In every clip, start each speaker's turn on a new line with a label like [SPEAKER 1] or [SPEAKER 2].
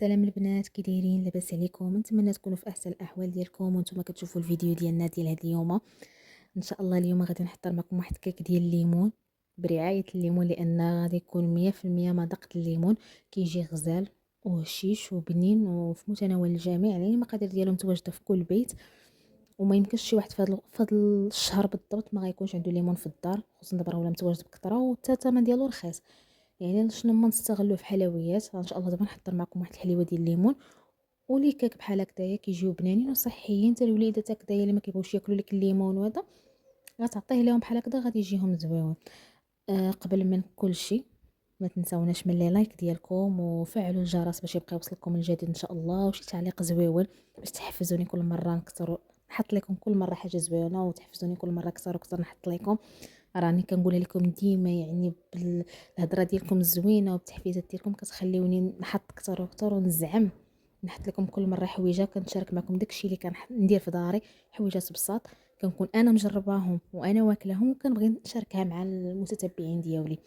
[SPEAKER 1] سلام البنات، كي دايرين؟ لاباس عليكم؟ نتمنى تكونوا في احسن الاحوال ديالكم وانتم كتشوفوا الفيديو ديالنا ديال هذا اليوم. ان شاء الله اليوم غادي نحضر معكم واحد كيك ديال الليمون برعايه الليمون، لان غادي يكون 100% مذاق الليمون. كيجي غزال وهشيش وبنين وفي متناول الجميع، يعني المقادير ديالو متواجده في كل بيت. وما يمكنش شي واحد في هذا الشهر بالضبط ما غيكونش عنده ليمون في الدار، خصوصا دابا راه ولا متواجد بكثره وحتى الثمن ديالو رخيص. يعني شنو ما نستغلوا في حلويات، ان شاء الله دابا نحضر معكم واحد الحليوه ديال الليمون ولي كيك بحال هكذايا كيجيو بنانين وصحيين حتى الوليدات هكذايا اللي ما كيبغيوش ياكلوا لك الليمون وهذا غتعطيه لهم بحال هكذا غادي يجيهم زويون. قبل من كل شيء ما تنساوناش من لي لايك ديالكم وفعلوا الجرس باش يبقى يوصلكم الجديد ان شاء الله، وشي تعليق زويون باش تحفزوني كل مره نكثر نحط لكم كل مره حاجه زوينه، وتحفزوني كل مره اكثر وكثر نحط لكم. راني كنقولها لكم ديما، يعني بالهضره ديالكم الزوينه وبالتحفيزات ديالكم كتخليوني نحط اكثر واكثر ونزعم نحط لكم كل مره حويجه كنشارك معكم داكشي اللي كندير في داري، حويجات بساط كنكون انا مجرباهم وانا واكلاهم وكنبغي نشاركها مع المتتبعين ديالي.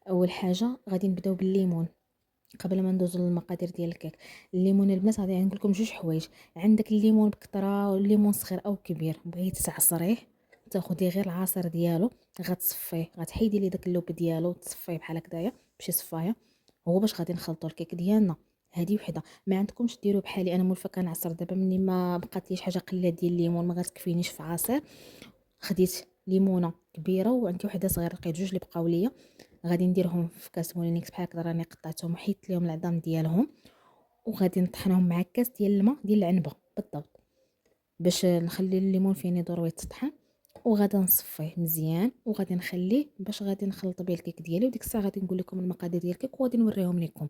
[SPEAKER 1] اول حاجه غادي نبداو بالليمون. قبل ما ندوزو للمقادير ديال الكيك، الليمون البنات غادي نقول لكم جوج حوايج. عندك الليمون بكثره والليمون صغير او كبير، بغيتي تعصريه تاخدي غير العصير ديالو، غتصفيه غتحيدي ليه داك اللوب ديالو وتصفيه بحال هكذايا بشي صفايه، هو باش غادي نخلطوا الكيك ديالنا. هذه وحده. ما عندكمش ديروا بحالي انا مولفه كنعصر دابا مني ما بقات ليش حاجه قله ديال الليمون ما غتكفينيش في عصير. خديت ليمونه كبيره وعندي وحده صغيره، لقيت جوج اللي بقاو ليا غادي نديرهم في كاس مولينيكس بحال هكذا، راني قطعتهم وحيدت لهم العظام ديالهم وغادي نطحنهم مع كاس ديال الماء ديال العنبه بالضبط باش نخلي الليمون فين يدور ويتطحن. وغادي نصفيه مزيان وغادي نخليه باش غادي نخلط به الكيك ديالي، وديك الساعه غادي نقول لكم المقادير ديال الكيك وغادي نوريهم لكم.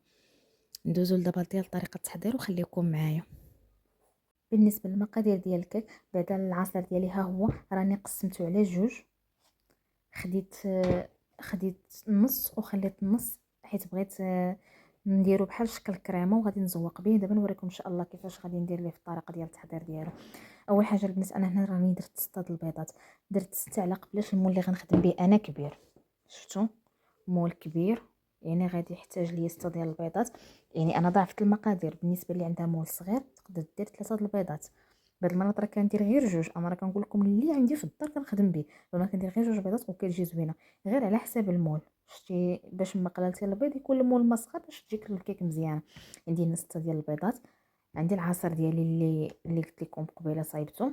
[SPEAKER 1] ندوزو لدابا ديال طريقه التحضير وخليكم معايا. بالنسبه للمقادير ديال الكيك، بعد العصير ديالي ها هو راني قسمته على جوج. خديت خديت النص وخليت النص حيت بغيت نديرو بحال شكل كريمه وغادي نزوق به. دابا نوريكم ان شاء الله كيفاش غادي ندير ليه في الطريقه ديال التحضير ديالو. اول حاجه البنات، انا هنا راني درت 6 البيضات، درت 6 على قبلاش المول اللي غنخدم به انا كبير. شفتوا مول كبير يعني غادي يحتاج ليا 6 ديال البيضات. يعني انا ضاعفت المقادير، بالنسبه اللي عندها مول صغير تقدر دير 3 د البيضات. بهاد المرات راه كندير غير جوج، انا راه كنقول لكم اللي عندي في الدار كنخدم به، انا كندير غير جوج بيضات وكتجي زوينه غير على حساب المول. شتي باش ما قللتي البيض يكون المول ما صغر باش تجيك الكيك مزيانه. عندي هنا 6 ديال البيضات، عندي العصير ديالي اللي قلت لكم قبيله صايبته،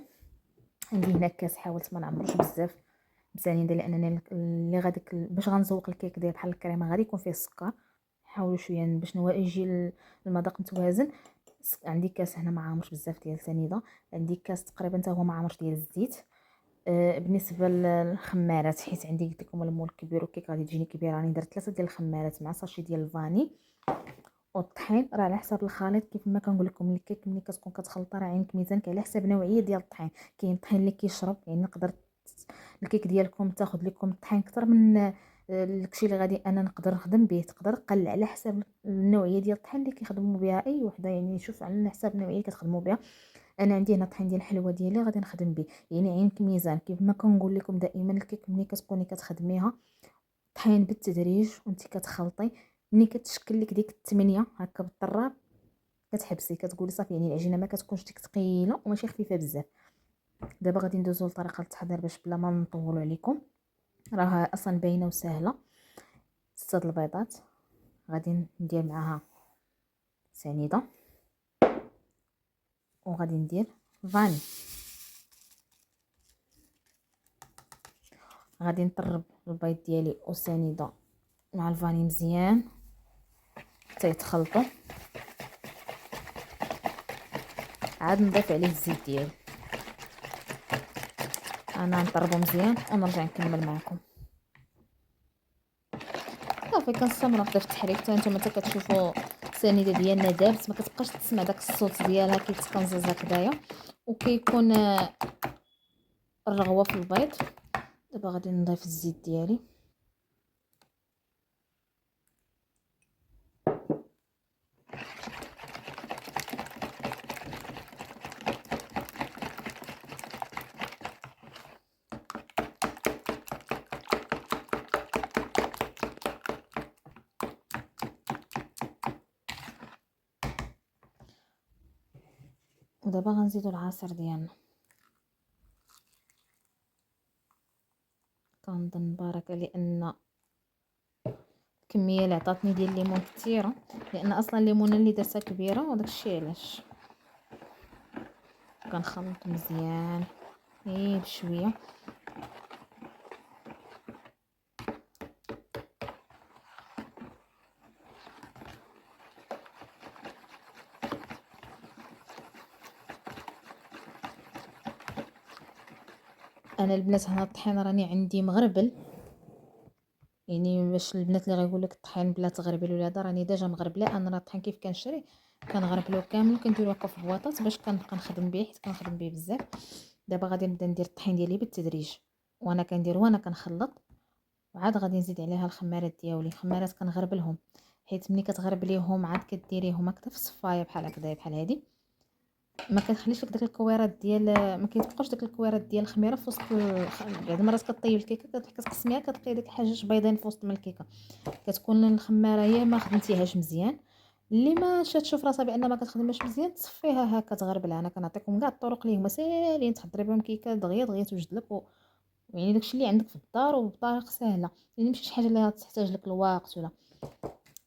[SPEAKER 1] عندي هنا كاس حاولت ما نعمروش بزاف بزاف لانني اللي غادي باش غنزوق الكيك ديال بحال الكريمه غادي يكون فيه السكر. حاولوا شويه باش يجي المذاق متوازن. عندي كاس هنا ما عامرش بزاف ديال سنيده، عندي كاس تقريبا حتى هو ما عامرش ديال الزيت. بالنسبه للخمارات، حيت عندي قلت لكم المول كبير والكيك غادي تجيني كبيره، راني درت 3 ديال الخمارات مع ساشي ديال الفاني. والطحين راه على حسب الخليط، كيف ما كنقول لكم الكيك ملي كتكون كتخلطها راه عينك ميزانك على حسب نوعيه ديال الطحين. كاين الطحين اللي كيشرب، يعني نقدر الكيك ديالكم تاخذ لكم الطحين اكثر من الكشي اللي غادي انا نقدر نخدم به. تقدر تقلل على حسب النوعيه ديال الطحين اللي كيخدموا بها اي وحده، يعني شوف على حسب النوعيه اللي كتخدموا بها. انا عندي هنا طحين ديال الحلوه ديالي غادي نخدم به، يعني عينك ميزان. كيف ما كنقول لكم دائما الكيك ملي كتكوني كتخدميها طحين بالتدريج وانت كتخلطي، ملي كتشكل لك ديك الثمانيه هكا بالطراب كتحبسي كتقولي صافي، يعني العجينه ما كتكونش ديك ثقيله وماشي خفيفه بزاف. دابا غادي ندوزو لطريقه التحضير باش بلا ما نطولوا عليكم، راها اصلا باينه وسهله. 6 البيضات غادي ندير معاها سنيده وغادي ندير فاني. غادي نطرب البيض ديالي والسنيده مع الفاني مزيان حتى يتخلطوا، عاد نضيف عليه الزيت ديالي. انا نطربو مزيان ونرجع نكمل معكم. صافي كنستمر نضيف التحريك حتى نتوما كتشوفوا السنيده ديالنا دابت، ما كتبقاش تسمع داك الصوت ديالها كيتقنزز هكذايا وكيكون الرغوه في البيض. دابا غادي نضيف الزيت ديالي. ودابا غنزيدو العصير ديالنا. كنظن بركه لان الكميه اللي عطاتني ديال الليمون كثيره، لان اصلا الليمونه اللي درتها كبيره وداكشي علاش. كنخلط مزيان غير بشويه. انا البنات هنا الطحين راني عندي مغربل، يعني باش البنات اللي غيقول لك الطحين بلا تغربل ولا هذا، راني ديجا مغربله. انا راه الطحين كيف كنشري كنغربلو كامل وكنديرو هكا في بواطات باش كنبقى نخدم به، حيت كنخدم به بزاف. دابا غادي نبدا ندير الطحين ديالي بالتدريج، وانا كندير وانا كنخلط، وعاد غادي نزيد عليها الخمارات ديالي. الخمارات كنغربلهم، حيت ملي كتغربليهم عاد كديريهم هكذا في الصفايه بحال هكذا بحال هادي، ما كتخليش لك داك الكويرات ديال، ما كيتبقاوش داك الكويرات ديال الخميره في وسط بعد مرات كطيب الكيكه كتقسميها كتلقاي داك الحاجات بيضين في وسط من الكيكه، كتكون الخماره هي ما خدمتيهاش مزيان. اللي ما تشوف راسها بان ما كتخدمش مزيان تصفيها هكا تغربلها. انا كنعطيكم كاع الطرق اللي هما ساهلين تحضري بهم كيكه دغيا دغيا توجد لك يعني داكشي اللي عندك في الدار وبطريقه سهله، يعني ماشي شي حاجه اللي تحتاج لك الوقت ولا.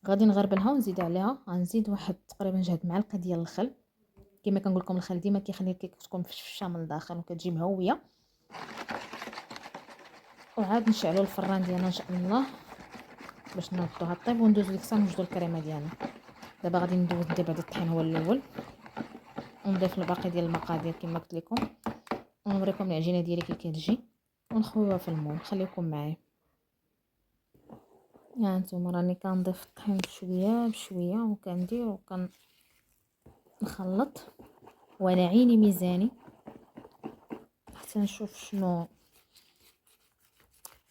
[SPEAKER 1] غادي نغربلها ونزيد عليها، غنزيد واحد تقريبا جهد معلقه ديال الخل. كما كنقول لكم الخل ديما كيخلي الكيكه تكون مفشفشه من الداخل وكتجي مهويه. وعاد نشعلوا الفران ديالنا ان شاء الله باش نردوها طيب وندوزو ديك الساعه نوجدوا الكريمه ديالنا. دابا غادي ندير بعد الطحين هو الاول، ونضيف الباقي ديال المقادير كما قلت لكم، ونوريكم العجينه ديالي كي كتجي، ونخويوها في المول. خليكم معايا. ها انتم راني كنضيف الطحين بشويه بشويه وكندير وكنخلط، وانا عيني ميزاني حتى نشوف شنو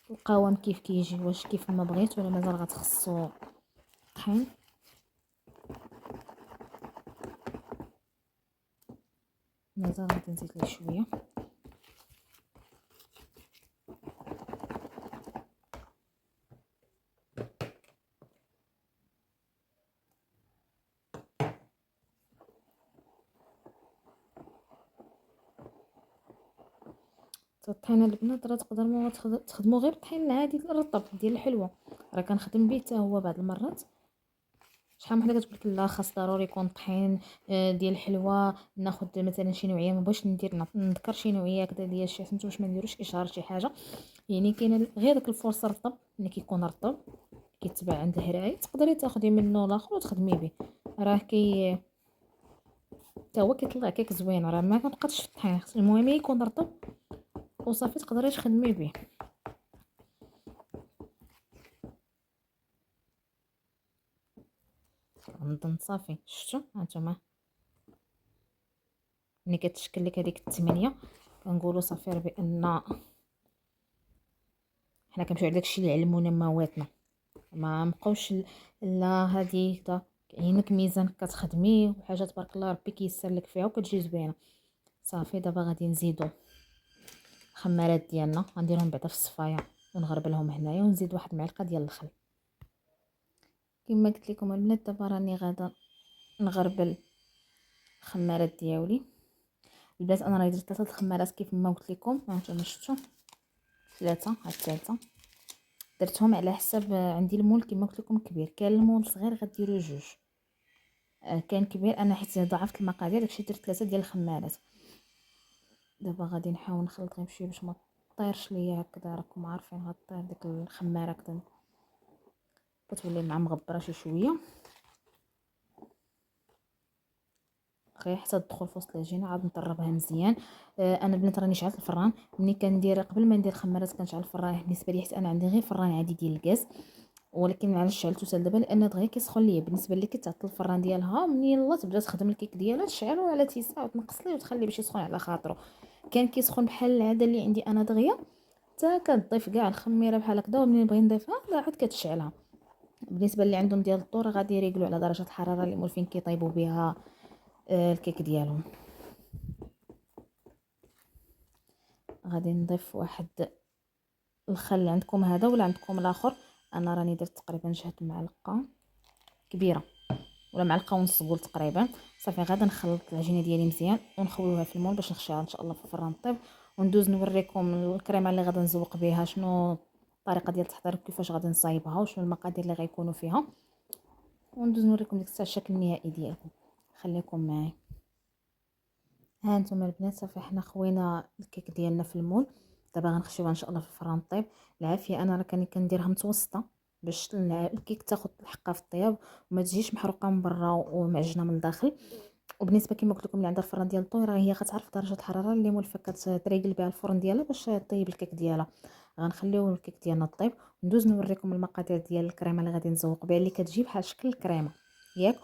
[SPEAKER 1] القوام كيف كيجي، واش كيف ما بغيت ولا مازال غتخصو الطحين. مازال غادي نزيد ليه شويه. الطحين البنات راه تقدروا تخدموا غير الطحين العادي الرطب ديال الحلوه، راه كنخدم به حتى هو بعض المرات. شحال من وحده كتقول لك لا خاص ضروري يكون طحين ديال الحلوه، ناخذ مثلا شي نوعيه، ما بغيتش نذكر شي نوعيه هكذا ديال شي سميتو باش ما نديروش اشهار شي حاجه. يعني كاين غير داك الفرصه رطب ملي كيكون رطب كيتباع عند الهراي، تقدري تاخدي منه الاخر وتخدمي به، راه حتى هو كيطلع كيك زوين. راه ما كنبقاش في الطحين، المهم يكون رطب وصافي تقدري تخدمي به. نظن صافي شفتوا هانتوما ملي كتشكل لك هذيك الثمانيه كنقولوا صافي راه بان حنا كنمشيو على داكشي اللي علمونا مواتنا، ما نبقاوش لا هذه دا عينك ميزان كتخدمي وحاجه تبارك الله ربي كيسر لك فيها وكتجي زوينه. صافي دابا غادي نزيدو الخمارات ديالنا، غنديرهم بعدا في الصفايه ونغربلهم هنايا، ونزيد واحد المعلقه ديال الخل. كما قلت لكم البنات دابا راني غادا نغربل الخمارات ديالي. البنات انا راه درت 3 الخمارات كيف ما قلت لكم، هانتوما شفتوا 3. هاد الثالثه درتهم على حسب عندي المول كما قلت لكم كبير، كان المول صغير غديروا 2. كان كبير انا حيت ضعفت المقادير داكشي درت 3 ديال الخمارات. دابا غادي نحاول نخلط غير بشويه باش ما طيرش ليا هكذا، راكم عارفين غطير ديك الخماره هكذا كتولي مع مغبره شي شويه غير حتى تدخل في وسط العجينه. عاد نطربها مزيان. انا البنات راني شعلت الفران ملي كندير قبل ما ندير الخمارات كنشعل الفران بالنسبه لي، حيت انا عندي غير فران عادي ديال الغاز، ولكن علاش شعلته حتى دابا لان دغيا كيسخن ليا. بالنسبه لي كتعطل الفران ديالها منين يلا تبدا تخدم الكيك ديالها تشعلو على تيساع وتنقص ليه وتخليه باش يسخن على خاطرو. كان كيسخن بحال العاده اللي عندي انا دغيا حتى كتضيف كاع الخميره بحال هكذا، ومنين بغي نضيفها عاد كتشعلها. بالنسبه اللي عندهم ديال الدور غادي يريقلوا على درجه الحراره اللي مولفين كيطيبوا بها الكيك ديالهم. غادي نضيف واحد الخل عندكم هذا ولا عندكم الاخر، انا راني درت تقريبا جهد معلقه كبيره ولا معلقه ونص قول تقريبا. صافي غادا نخلط العجينه ديالي مزيان ونخويوها في المول باش نخشيها ان شاء الله في الفران طيب. وندوز نوريكم الكريمه اللي غادا نزوق بها، شنو الطريقه ديال التحضير وكيفاش غادي نصايبها وشنو المقادير اللي غيكونوا فيها، وندوز نوريكم ديك الساعه الشكل النهائي ديالكم. خليكم معايا. ها انتم البنات صافي حنا خوينا الكيك ديالنا في المول، دابا غنخشيوها ان شاء الله في الفران طيب. العافيه انا راه كنديرها متوسطه باش الكيك تاخذ حقها في الطياب وما تجيش محروقه من برا ومعجنه من الداخل. وبالنسبه كما قلت لكم اللي عندها الفران ديال الطوي راه هي كتعرف درجه الحراره اللي مولفه كتريقل بها الفرن ديالها باش طيب الكيك ديالها. غنخليو الكيك ديالنا طيب وندوز نوريكم المقادير ديال الكريمه اللي غادي نزوق بها اللي كتجي بحال شكل الكريمه ياك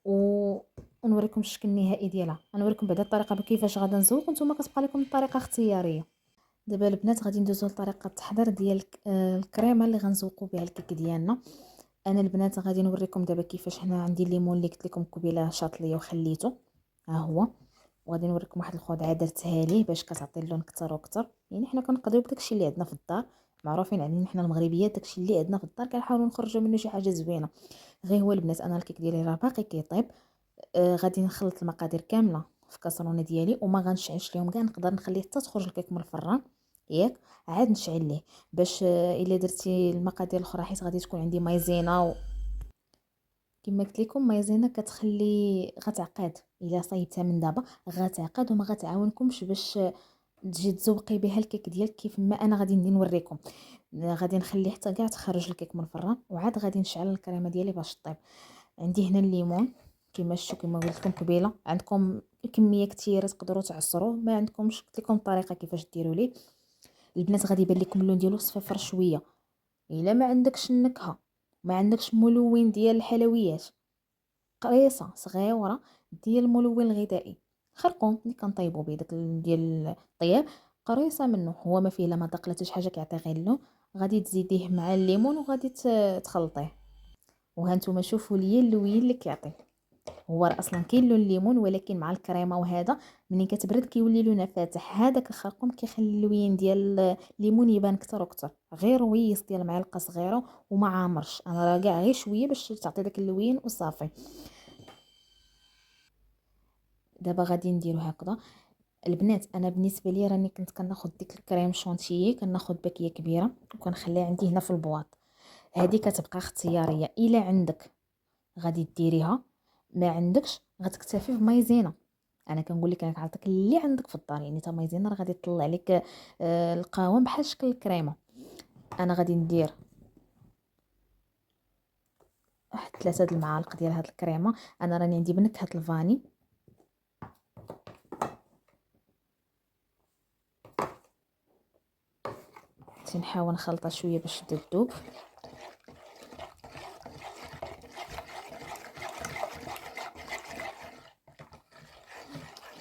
[SPEAKER 1] ونوريكم الشكل النهائي ديالها. غنوريكم بعدا الطريقه كيفاش غادي نزوق وانتم كتبقى لكم الطريقه اختياريه. دابا البنات غادي ندوزو لطريقه التحضير ديال الكريمه اللي غنزوقوا بها الكيك ديالنا. انا البنات غادي نوريكم دابا كيفاش حنا عندي الليمون اللي قلت لكم قبيله شاط ليا وخليته ها هو، وغادي نوريكم واحد الخدعه درتها ليه باش كتعطي اللون اكثر واكثر. يعني حنا كنقدروا بداكشي اللي عندنا في الدار، معروفين علينا حنا المغربيات داكشي اللي عندنا في الدار كنحاولوا نخرجوا منه شي حاجه زوينه. غير هو البنات انا الكيك ديالي راه باقي كيطيب. غادي نخلط المقادير كامله في كاسرونه ديالي وما غنشعلش ليهم كاع، نقدر نخليه حتى تخرج الكيك من الفران ياك عاد نشعل ليه باش الا درتي المقادير الاخرى حيت غادي تكون عندي مايزينا كما قلت لكم مايزينا كتخلي غتعقد الا صايبتها من دابا غتعقد وما غتعاونكمش باش تجي تزوقي بها الكيك ديالك كيف ما انا غادي نوريكم. غادي نخلي حتى كاع تخرج الكيك من الفران وعاد غادي نشعل الكريمه ديالي باش طيب. عندي هنا الليمون كما شفتوا كما قلت لكم قبيله، عندكم كميه كثيره تقدروا تعصروه، ما عندكمش قلت لكم الطريقه كيفاش ديروا ليه. البنات غادي يبان لكم اللون ديالو صفر شويه. الا ما عندكش النكهه ما عندكش ملون ديال الحلويات قريصه صغيره ديال الملون الغذائي خرقوم اللي كنطيبوا به داك ديال الطياب قريصه منه هو ما فيه لا مذاق لا حتى شي حاجه كيعطي غير اللون. غادي تزيديه مع الليمون وغادي تخلطيه وها نتوما شوفوا ليا اللوين اللي كيعطي. هو راه اصلا كاين لون الليمون ولكن مع الكريمه وهذا ملي كتبرد كيولي لونها فاتح. هذاك الخرقوم كيخلي اللوين ديال الليمون يبان اكثر واكثر. غير ويس ديال معلقه صغيره وما عامرش، انا راه كاع غير شويه باش تعطي داك اللوين وصافي. دابا غادي نديرو هكذا البنات. انا بالنسبه لي راني كنت كناخذ ديك الكريم شونتيي كناخذ باكيه كبيره وكنخليها عندي هنا في البواط. هذه كتبقى اختياريه الا عندك غادي ديريها، ما عندكش غتكتفي بمايزينا. انا كنقول لك انا كنعطيك اللي عندك في الدار، يعني تا مايزينا راه غادي تطلع لك القوام بحال شكل الكريمه. انا غادي ندير واحد 3 المعالق ديال هاد الكريمه. انا راني عندي بنكهه الفاني. تنحاول نخلطها شويه باش تذوب.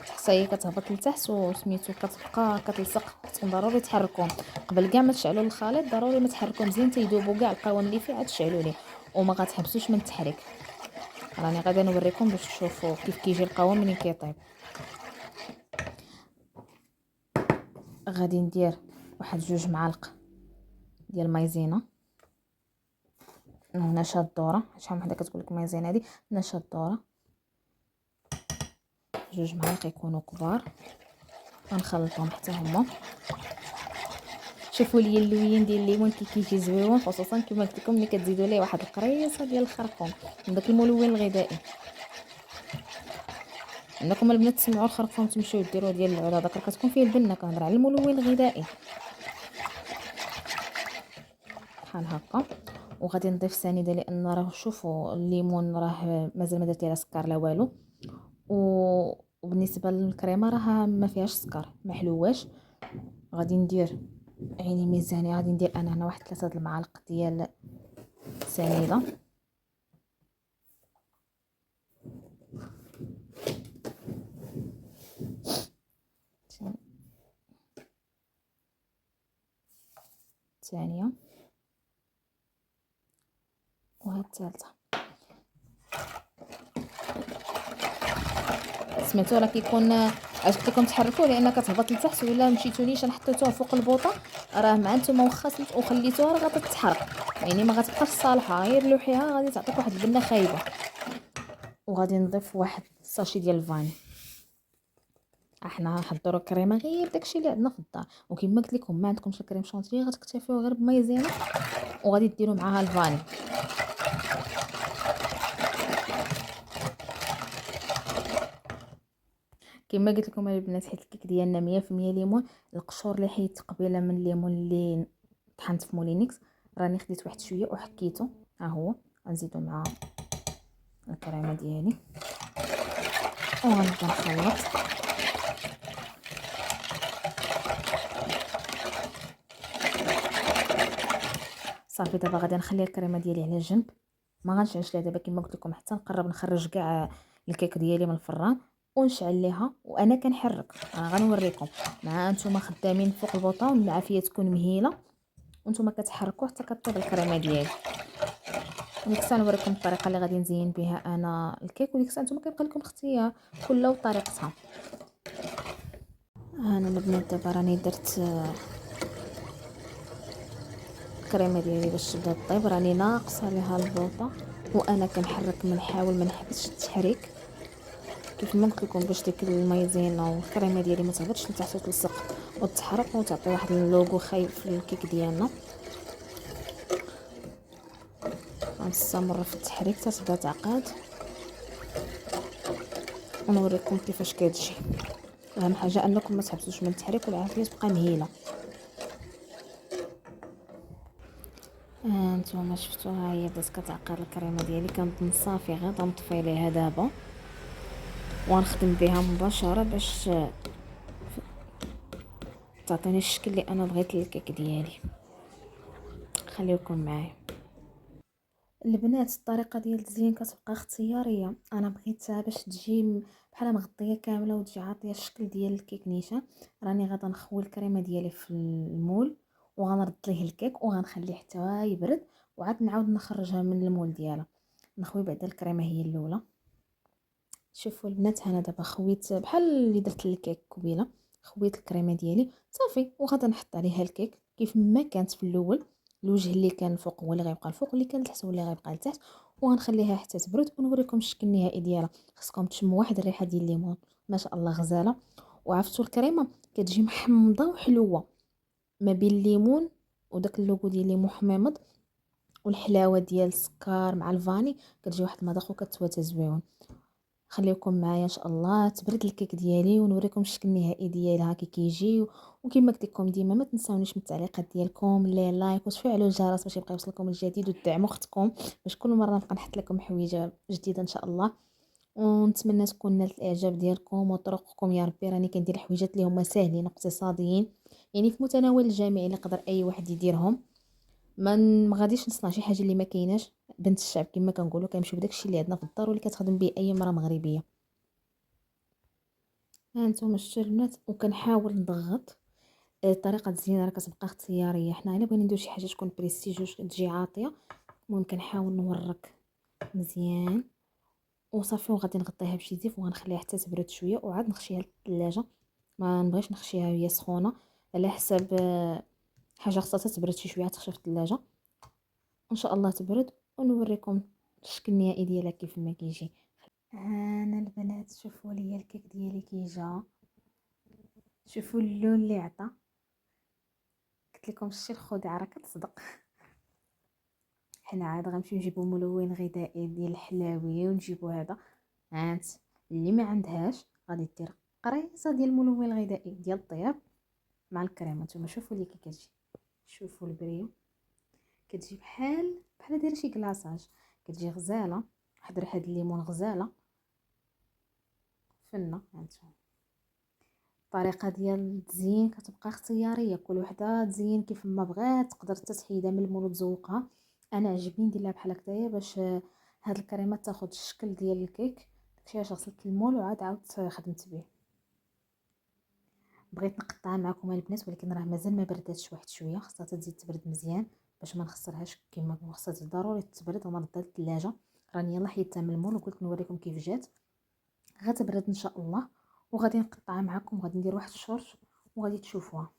[SPEAKER 1] حتى هي كتهبط لتحت وسميتو كتبقى كتلصق. خصكم ضروري تحركوهم قبل كاع ما تشعلوا الخليط، ضروري ما تحركوهم مزيان تيذوبوا كاع القوام اللي فيه عاد تشعلوا ليه وما غتحبسوش من التحريك. راني غادي نوريكم باش تشوفوا كيف كيجي القوام ملي كيطيب. غادي ندير واحد 2 معالق ديال مايزينا نشا الذره. شحال وحده كتقول لك مايزينا هذه نشا الذره 2 معالق يكونوا كبار غنخلطهم حتى هما. شوفوا لي اللوين ديال الليمون كيجي زويون خصوصا كما قلت لكم ملي كتزيدوا ليه واحد القريصه ديال الخرقوم من داك الملون الغذائي. عندكم البنات تسمعوا الخرقوم تمشيو ديروا ديال العود هذاك راه كتكون فيه البنه. كنهضر على الملون الغذائي بحال هكا. وغادي نضيف سنيده لان راه شوفوا الليمون راه مازال ما درتي لا سكر لا والو. وبالنسبه للكريمه راه ما فيهاش سكر ما حلواش. غادي ندير عيني ميزاني غادي ندير انا هنا واحد 3 المعالق ديال سنيده. الثانيه وهاد الثالثه سمعتوا راه كيكون عجبت لكم تحركوا لان كتهبط لتحت ولا مشيتوا ليش حطيتوها فوق البوطه راه مع نتوما واخا وخليتوها راه غتتحرق يعني ما غتبقاش صالحه غير لوحيها غادي تعطيك واحد البنه خايبه. وغادي نضيف واحد الساشي ديال الفاني. احنا نحضروا كريمه غير داكشي اللي عندنا في الدار، وكما قلت لكم ما عندكمش الكريم شونتيي غتكتفيو غير بمايزينا وغادي ديروا معاها الفاني. كما قلت لكم البنات، حيت الكيك ديالنا 100% ليمون. القشور اللي حيت قبيله من الليمون اللي طحنت في مولينيكس راني خديت واحد شويه وحكيته، ها هو غنزيدو مع الكريمه ديالي وغنبدا نخلط. صافي دابا غادي نخلي الكريمه ديالي على جنب، ما غنشعلش لها دابا كما قلت لكم حتى نقرب نخرج كاع الكيك ديالي من الفران ونشعل ليها وانا كنحرك. غنوريكم مع انتم خدامين فوق البوطون العافيه تكون مهيله وانتم كتحركوا حتى كطيب الكريمه ديالي. وديك الساعه نوريكم الطريقه اللي غادي نزين بها انا الكيك، وديك الساعه نتوما كيبقى لكم الاختيار كلها وطريقتها. انا البنات دابا راني درت الكريمه ديالي باش تبدا طيب، راني ناقصه ليها البوطه وانا كنحرك ما نحاول ما نحبسش التحريك كيف ما قلت لكم باش ديك المايزينا والكريمه ديالي ما تهبطش لتحت وتلصق وتحرق وتعطي واحد اللوغو خايف للكيك ديالنا. غنستمر في التحريك حتى تبدا تعقد ونوريكم كيفاش كتجي. اهم حاجه انكم ما تحبسوش من التحريك والعافيه تبقى مهيله. نتوما شفتوها هي بدات كتعقد الكريمه ديالي، كنظن صافي غادا نطفي ليها دابا ونخدم بها مباشره باش تعطيني الشكل اللي انا بغيت للكيك ديالي. خليكم معايا البنات. الطريقه ديال التزيين كتبقى اختياريه، انا بغيتها باش تجي بحال مغطيه كامله وتجي عاطيه الشكل ديال الكيك نيشان. راني غادا نخوي الكريمه ديالي في المول وغنرد ليه الكيك وغنخليه حتى يبرد وعاد نعاود نخرجها من المول ديالها. نخوي بعدا الكريمه هي الاولى. شوفوا البنات انا دابا خويت بحال اللي درت الكيك قبيله، خويت الكريمه ديالي صافي وغادا نحط عليها الكيك كيف ما كانت في الاول. الوجه اللي كان فوق هو اللي غيبقى الفوق واللي كان تحت هو اللي غيبقى لتحت، وغنخليها حتى تبرد ونوريكم الشكل النهائي ديالها. خصكم تشموا واحد الريحه ديال الليمون ما شاء الله غزاله. وعرفتوا الكريمه كتجي محمضه وحلوه ما بين الليمون وداك اللوغو ديال الليمون محمض والحلاوه ديال السكر مع الفاني، كتجي واحد المذاق وكتوات زويون. خليكم معايا ان شاء الله تبرد الكيك ديالي ونوريكم الشكل النهائي ديالها كي كيجي. وكما قلت لكم ديما ما تنساونيش من التعليقات ديالكم لي لايك وتفعلوا الجرس باش يبقى يوصلكم الجديد وتدعموا اختكم باش كل مره نبقى نحط لكم حويجه جديده ان شاء الله. ونتمنى تكون نالت الاعجاب ديالكم وطرقكم يا ربي. راني كندير حويجات اللي هما ساهلين اقتصاديين يعني في متناول الجميع اللي يقدر اي واحد يديرهم. ما غاديش نصنع شي حاجه اللي ما كايناش. بنت الشعب كما كنقولوا كنمشيو بداكشي اللي عندنا في الدار واللي كتخدم به اي مراه مغربيه. ها نتوما شفتوا البنات وكنحاول نضغط. الطريقه الزينه راه كتبقى اختياريه، حنا الا بغينا ندير شي حاجه تكون بريستيج تجي عاطيه ممكن نحاول نورك مزيان وصافي وغادي نغطيها بشي زيف وغنخليها حتى تبرد شويه وعاد نخشيها للثلاجه. ما نبغيش نخشيها وهي سخونه على حساب حاجه خاصها تبرد شي شويه تخشى في الثلاجه. ان شاء الله تبرد ونوريكم الشكل النهائي ديالها كيف ما كيجي. انا البنات شوفوا لي الكيك ديالي كي جا، شوفوا اللون اللي عطى. قلت لكم شتي الخدعه راه كتصدق. حنا عاد غنمشيو نجيبو ملون غذائي ديال الحلاوي ونجيبو هذا. هانت اللي ما عندهاش غادي دير قريصه ديال الملون الغذائي ديال الطياب مع الكريمه. نتوما شوفوا لي كي كتجي، شوفوا البريو كتجي بحال دايره شي كلاصاج، كتجي غزاله واحد ريحه الليمون غزاله فنه. هانتوما الطريقه ديال التزيين كتبقى اختياريه، كل وحده تزين كيف ما بغات. تقدر حتى تحيدها من المول وتزوقها. انا عجبني ندير لها بحال هكايا باش هاد الكريمه تاخذ الشكل ديال الكيك. داكشي علاش غسلت المول وعاد خدمت به. بغيت نقطعها معكم البنات ولكن راه مازال ما برداتش، واحد شويه خاصها تزيد تبرد مزيان باش ما نخسرهاش كما خاصها ضروري تبرد ونردها للثلاجه. راني يلاه حيدتها من المول وقلت نوريكم كيف جات. غتبرد ان شاء الله وغادي نقطعها معكم وغادي ندير واحد الشورت وغادي تشوفوها.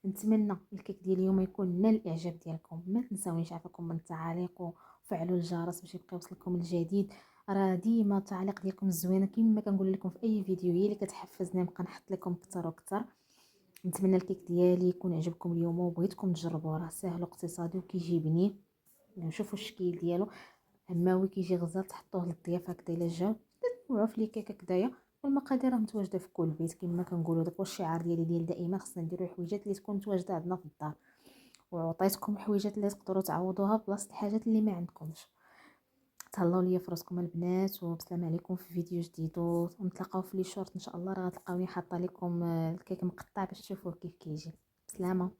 [SPEAKER 1] نتمنى الكيك ديال اليوم يكون نال الاعجاب ديالكم. ما تنساونيش عافاكم من التعاليق وفعلوا الجرس باش يبقى يوصلكم الجديد. راه ديما التعليق ديالكم الزوينه كما كنقول لكم في اي فيديو هي اللي كتحفزني نبقى نحط لكم اكثر واكثر. نتمنى الكيك ديالي يكون عجبكم اليوم وبغيتكم تجربوه، راه ساهل واقتصادي وكيجيبني. نشوفوا الشكل ديالو هماوي كيجي غزال، تحطوه للضيافه هكذا الا جاو تنوعوا في لي كيك هكذايا. والمقادير راه متواجده في كل بيت كما كنقولوا، داك هو الشعار ديالي ديال دائما خصنا نديروا الحويجات اللي تكون متواجده عندنا في الدار، وعطيتكم الحويجات اللي تقدروا تعوضوها بلاصه الحاجات اللي ما عندكمش. تهلاو ليا في راسكم البنات، وبسلام عليكم في فيديو جديد، ونتلاقاو في لي شورت ان شاء الله. راه غتلقاوني حاطه لكم الكيك مقطع باش تشوفوه كيف كيجي. بسلامه.